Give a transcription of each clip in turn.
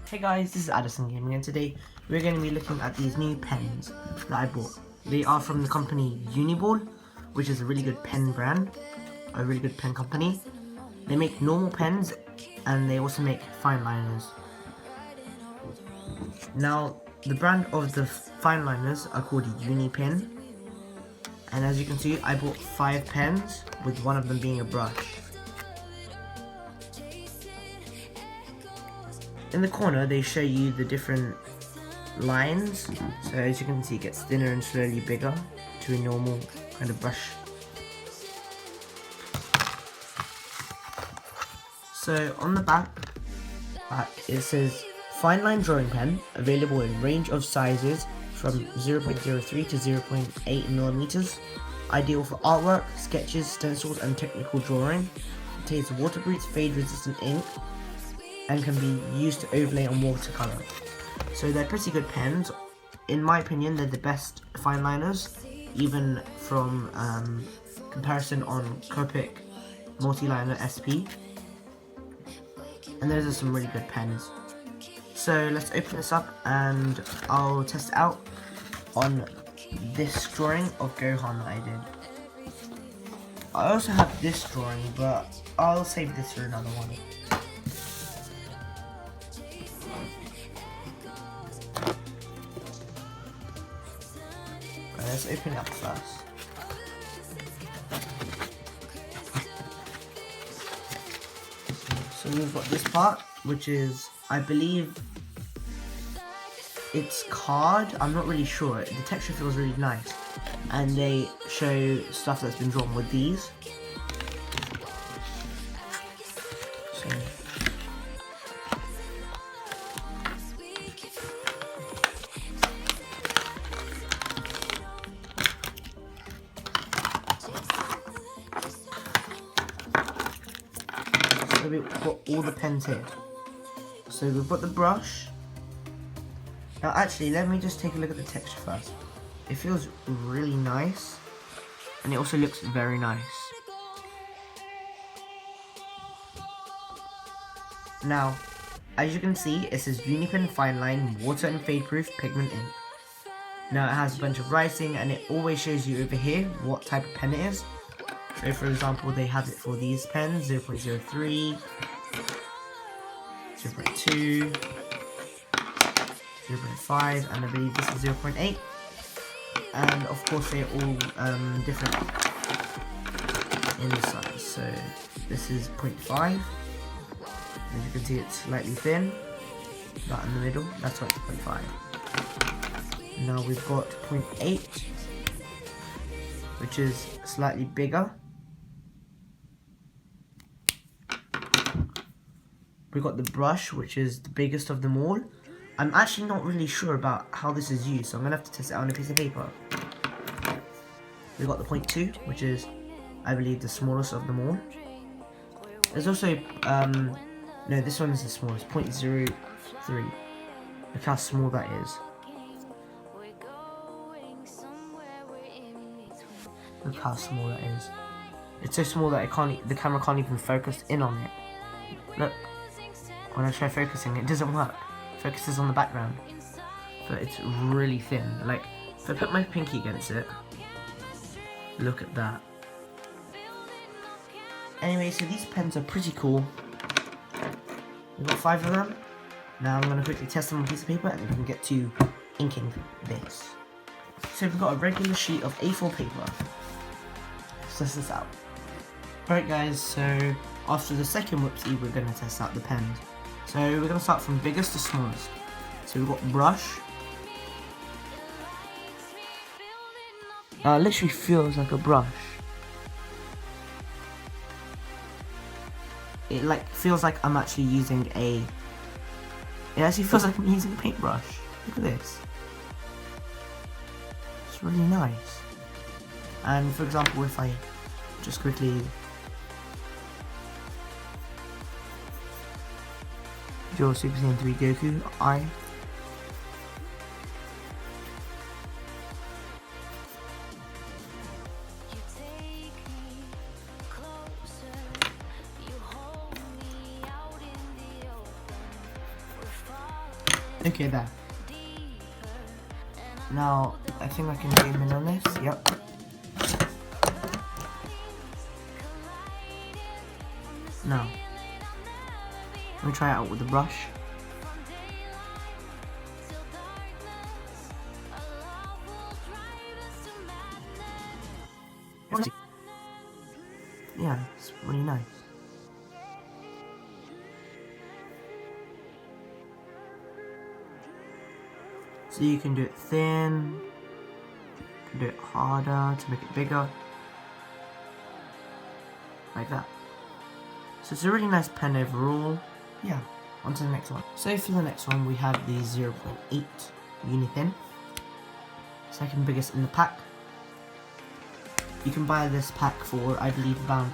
Hey guys, this is Addison Gaming, and today we're going to be looking at these new pens that I bought. They are from the company Uni-Pin, which is a really good pen brand, a really good pen company. They make normal pens and they also make fine liners. Now, the brand of the fine liners are called Uni-Pin, and as you can see, I bought 5 pens, with one of them being a brush. In the corner they show you the different lines, so as you can see it gets thinner and slowly bigger to a normal kind of brush. So on the back it says fine line drawing pen, available in range of sizes from 0.03 to 0.8 millimeters, ideal for artwork, sketches, stencils and technical drawing. Contains waterproof, fade resistant ink and can be used to overlay on watercolor. So they're pretty good pens. In my opinion, they're the best fine liners, even from comparison on Copic Multiliner SP. And those are some really good pens. So let's open this up and I'll test it out on this drawing of GOHAN that I did. I also have this drawing, but I'll save this for another one. Let's open it up first. So we've got this part, which is, I believe, it's card. I'm not really sure. The texture feels really nice, and they show stuff that's been drawn with these. So, we've got all the pens here. So we've got the brush. Now actually, let me just take a look at the texture first. It feels really nice, and it also looks very nice. Now, as you can see, it says Uni-Pin Fineliner Water and Fade Proof Pigment Ink. Now it has a bunch of writing, and it always shows you over here what type of pen it is. So for example, they have it for these pens, 0.03, 0.2, 0.5, and I believe this is 0.8. And of course they're all different in the size. So this is 0.5. As you can see, it's slightly thin. That in the middle, that's why it's 0.5. Now we've got 0.8, which is slightly bigger. We've got the brush, which is the biggest of them all. I'm actually not really sure about how this is used, so I'm going to have to test it out on a piece of paper. We've got the 0.2, which is, I believe, the smallest of them all. There's also, no, this one is the smallest, 0.03. Look how small that is. Look how small that is. It's so small that the camera can't even focus in on it. Look. When I try focusing, it doesn't work. Focuses on the background, but it's really thin. Like, if I put my pinky against it, look at that. Anyway, so these pens are pretty cool. We've got 5 of them. Now I'm going to quickly test them on a piece of paper, and then we can get to inking this. So we've got a regular sheet of A4 paper. Let's test this out. Alright guys, so after the second whoopsie, we're going to test out the pens. So we're going to start from biggest to smallest. So we've got brush. It literally feels like a brush. It feels like I'm actually using it actually feels like I'm using a paintbrush. Look at this. It's really nice. And for example, if I just quickly draw Super Saiyan 3 Goku eye. Okay, there. Now, I think I can zoom in on this. Yep. Now, let me try it out with the brush. Yeah, it's really nice. So you can do it thin, you can do it harder to make it bigger, like that. So it's a really nice pen overall. Yeah, on to the next one. So for the next one we have the 0.8 Uni-Pin, second biggest in the pack. You can buy this pack for, I believe, I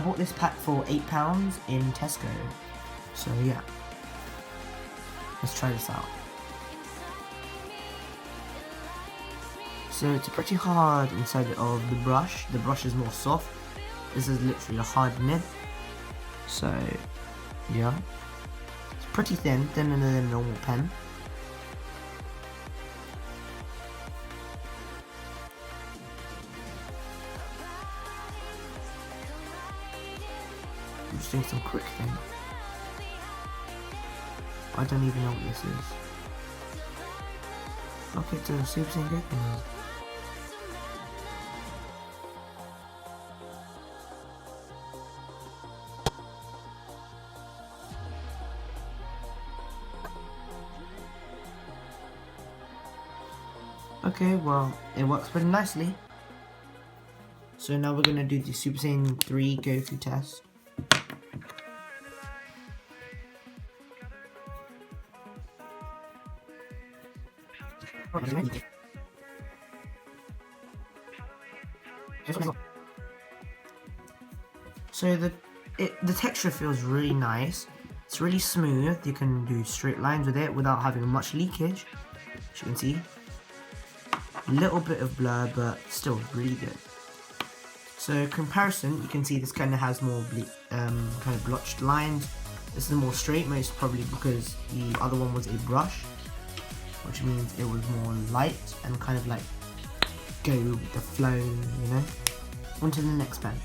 bought this pack for £8 in Tesco. So yeah, let's try this out. So it's pretty hard inside of the brush. The brush is more soft. This is literally a hard nib. So yeah, it's pretty thin, thinner than a normal pen. I'm just doing some quick thing. I don't even know what this is. Okay, it's a Super Saiyan Goku. Okay, well, it works pretty nicely. So now we're gonna do the Super Saiyan 3 Goku test. So the texture feels really nice. It's really smooth. You can do straight lines with it without having much leakage, as you can see. A little bit of blur, but still really good. So comparison, you can see this kind of has more kind of blotched lines. This is more straight, most probably because the other one was a brush, which means it was more light and kind of like go with the flow, you know. On to the next pen.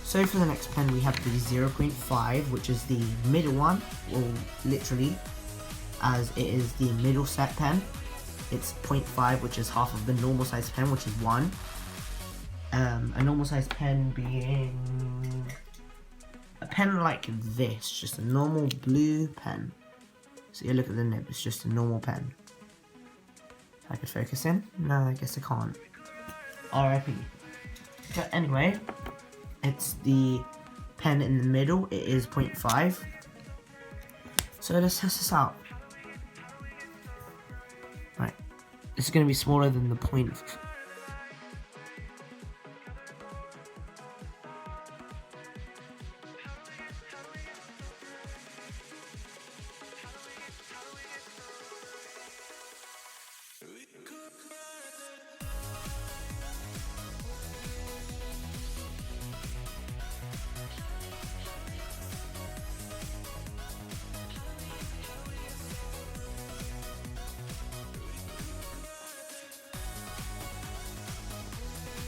So for the next pen we have the 0.5, which is the middle one, or literally, as it is the middle set pen. It's 0.5, which is half of the normal size pen, which is 1. A normal size pen being a pen like this, just a normal blue pen. So you look at the nib, it's just a normal pen. I could focus in? No, I guess I can't. RIP. But anyway, it's the pen in the middle, it is 0.5. So let's test this out. Right, this is going to be smaller than the point.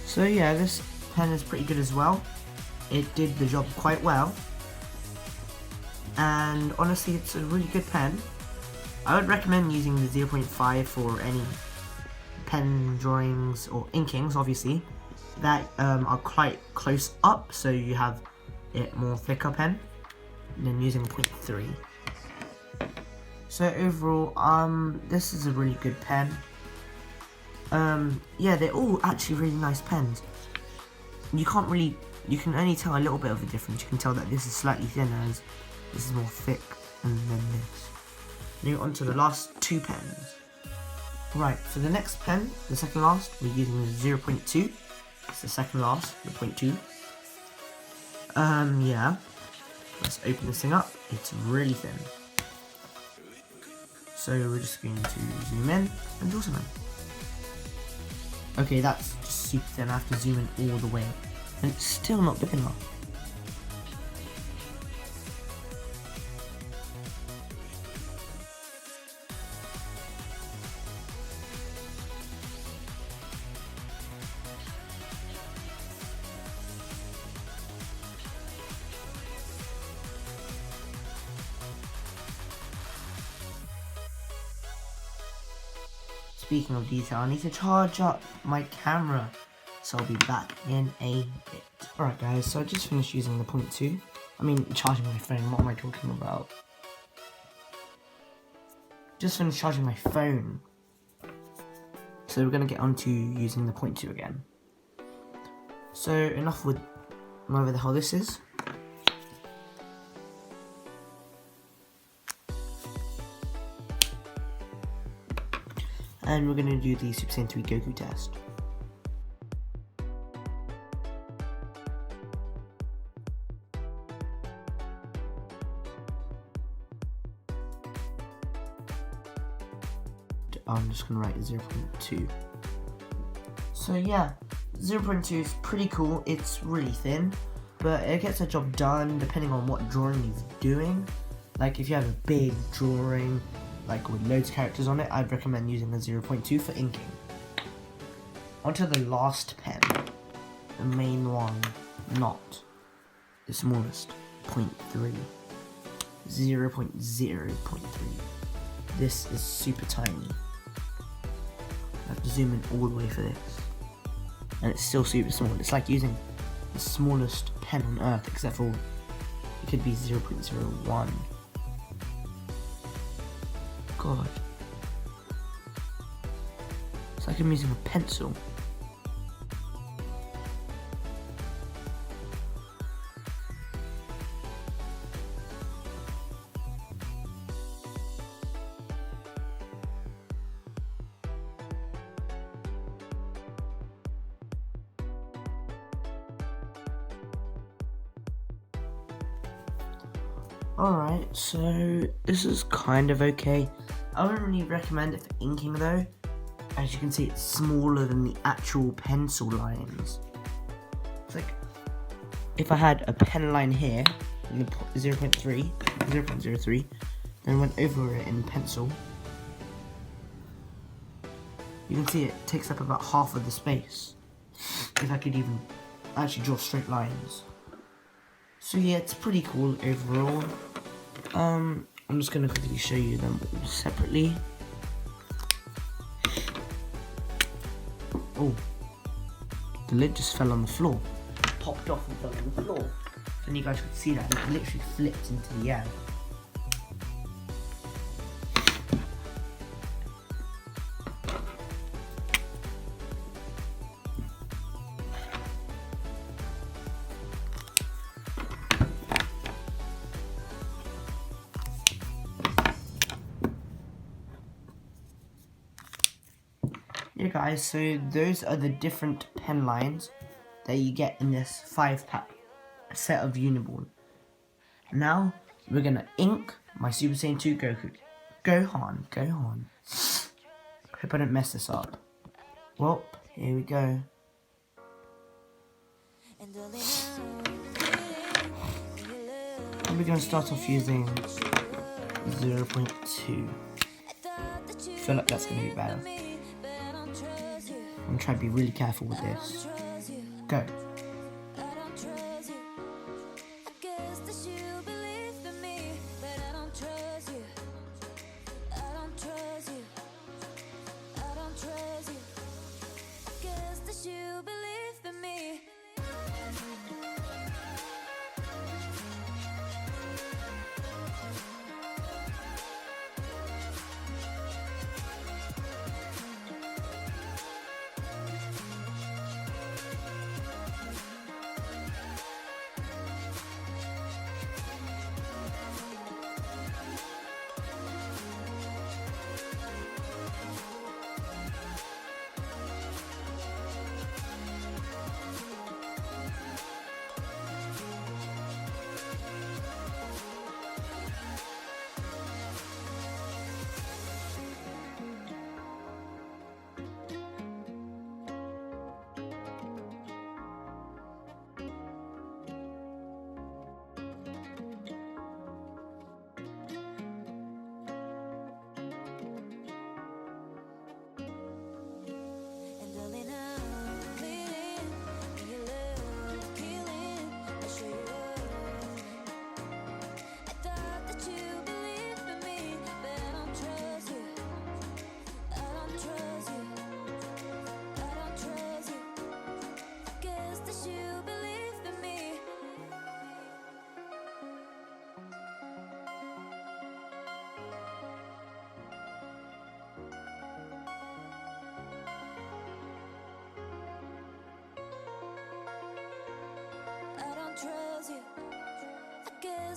So yeah, this pen is pretty good as well. It did the job quite well. And honestly, it's a really good pen. I would recommend using the 0.5 for any pen drawings or inkings, obviously, that are quite close up, so you have it more thicker pen than using 0.3. So overall, this is a really good pen. Yeah, they're all actually really nice pens. You can only tell a little bit of a difference. You can tell that this is slightly thinner as this is more thick than this. Now on to the last two pens. Right, for the next pen, the second last, we're using the 0.2. It's the second last, the 0.2. Yeah. Let's open this thing up. It's really thin. So we're just going to zoom in and draw something. Okay, that's just super thin. I have to zoom in all the way. And it's still not big enough. speaking of detail, I need to charge up my camera. So I'll be back in a bit. Alright guys, so I just finished using the 0.2. I mean, charging my phone, what am I talking about? Just finished charging my phone. So we're going to get on to using the 0.2 again. So enough with whatever the hell this is. And we're going to do the Super Saiyan 3 Goku test. I'm just going to write 0.2. So yeah, 0.2 is pretty cool. It's really thin, but it gets the job done depending on what drawing you're doing. Like if you have a big drawing, like with loads of characters on it, I'd recommend using a 0.2 for inking. Onto the last pen, the main one, not the smallest, 0.3, 0.0.3. This is super tiny. I have to zoom in all the way for this. And it's still super small. It's like using the smallest pen on earth, except for it could be 0.01. God. It's like I'm using a pencil. Alright, so this is kind of okay. I wouldn't really recommend it for inking though. As you can see, it's smaller than the actual pencil lines. It's like, if I had a pen line here, in the 0.03, then went over it in pencil, you can see it takes up about half of the space. If I could even actually draw straight lines. So yeah, it's pretty cool overall. I'm just gonna quickly show you them all separately. Oh, the lid just fell on the floor. Popped off and fell on the floor. And you guys could see that, it literally flipped into the air. Yeah guys, so those are the different pen lines that you get in this 5-pack set of Uni-Ball. Now, we're gonna ink my Super Saiyan 2 GOHAN. Hope I don't mess this up. Well, here we go. We're gonna start off using 0.2. I feel like that's gonna be better. I'm trying to be really careful with this. Go.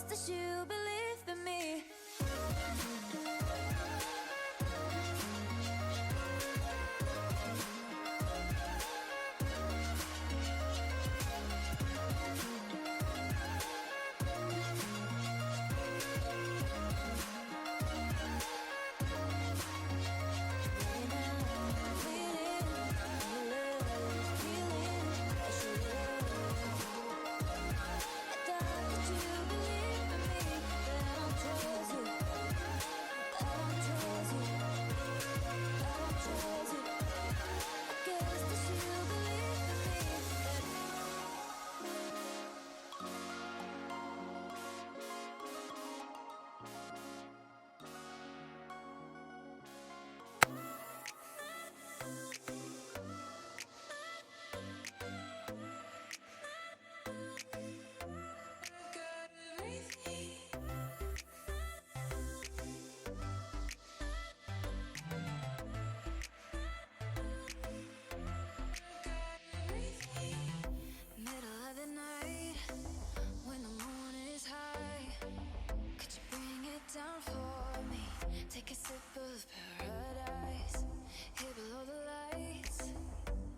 that you believe in me. Down for me, take a sip of paradise. Here below the lights,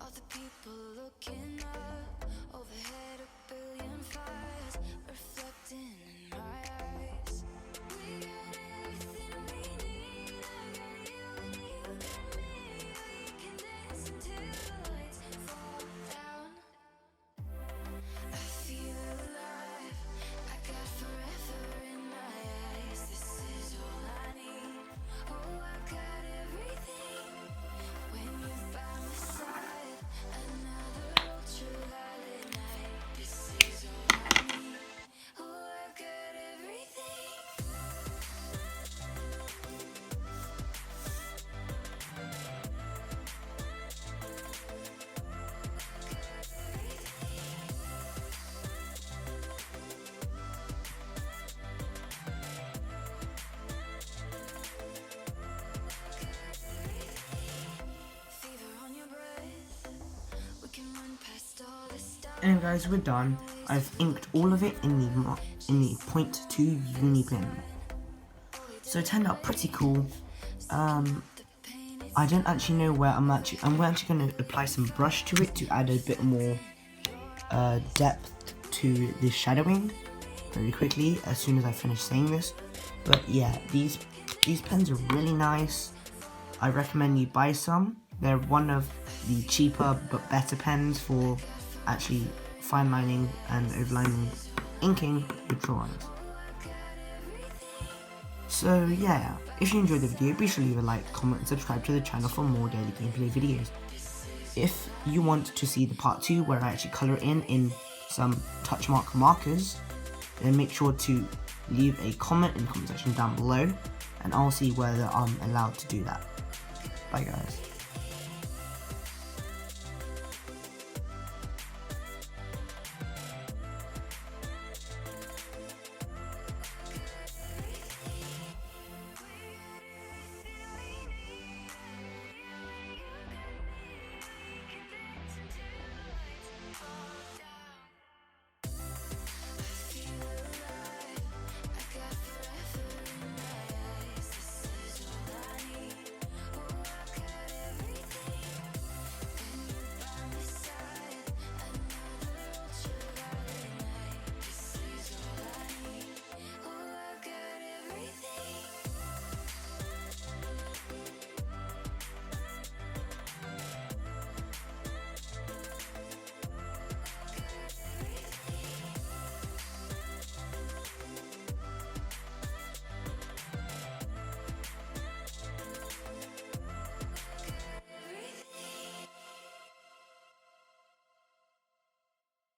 all the people looking up. Overhead a billion fires, reflecting in my eyes. We got everything we need. I got you and you got me. We can dance until the lights fall down. I feel alive, I got forever in my eyes. This is all I need. Oh, I got everything when you're by my side. Another ultraviolet night. This is all I need. Oh, I got everything. Fever on your breath. We can run past all the stars. And guys, we're done. I've inked all of it in the 0.2 Uni-Pin. So it turned out pretty cool. I don't actually know where I'm actually going to apply some brush to it to add a bit more depth to the shadowing very quickly as soon as I finish saying this. But yeah, these pens are really nice. I recommend you buy some. They're one of the cheaper but better pens for actually fine lining and overlining inking your drawings. So yeah, if you enjoyed the video, be sure to leave a like, comment and subscribe to the channel for more daily gameplay videos. If you want to see the part 2 where I actually colour in some touch mark markers, then make sure to leave a comment in the comment section down below and I'll see whether I'm allowed to do that. Bye guys.